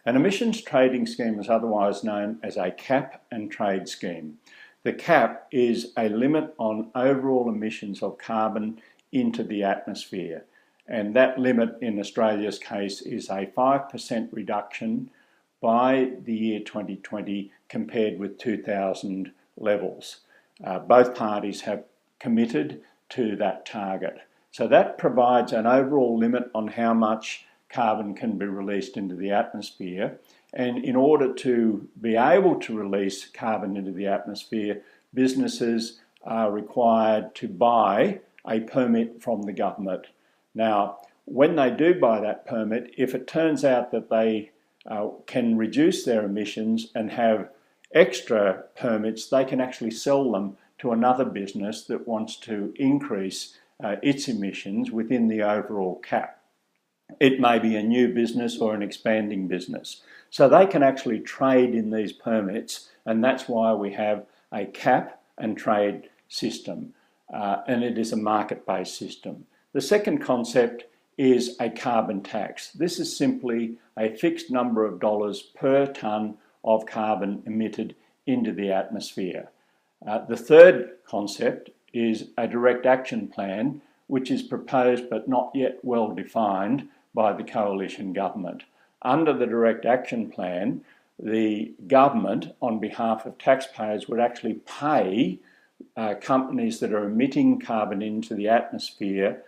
An emissions trading scheme is otherwise known as a cap and trade scheme. The cap is a limit on overall emissions of carbon into the atmosphere, and that limit in Australia's case is a 5% reduction by the year 2020 compared with 2000 levels. Both parties have committed to that target. So that provides an overall limit on how much carbon can be released into the atmosphere. And in order to be able to release carbon into the atmosphere, businesses are required to buy a permit from the government. Now, when they do buy that permit, if it turns out that they can reduce their emissions and have extra permits, they can actually sell them to another business that wants to increase its emissions within the overall cap. It may be a new business or an expanding business. So they can actually trade in these permits, and that's why we have a cap and trade system, and it is a market-based system. The second concept is a carbon tax. This is simply a fixed number of dollars per tonne of carbon emitted into the atmosphere. The third concept is a direct action plan, which is proposed but not yet well defined by the coalition government. Under the direct action plan, the government, on behalf of taxpayers, would actually pay companies that are emitting carbon into the atmosphere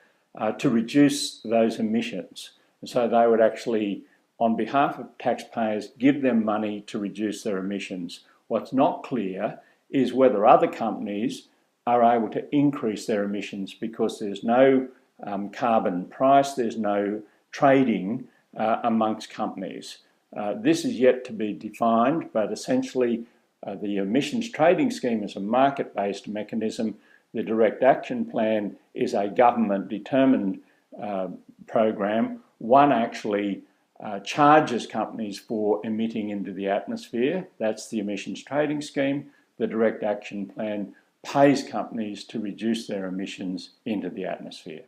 to reduce those emissions. And so they would actually, on behalf of taxpayers, give them money to reduce their emissions. What's not clear is whether other companies are able to increase their emissions because there's no carbon price, there's no trading amongst companies. This is yet to be defined, but essentially the emissions trading scheme is a market-based mechanism. The direct action plan is a government-determined program. One actually charges companies for emitting into the atmosphere. That's the emissions trading scheme. The direct action plan pays companies to reduce their emissions into the atmosphere.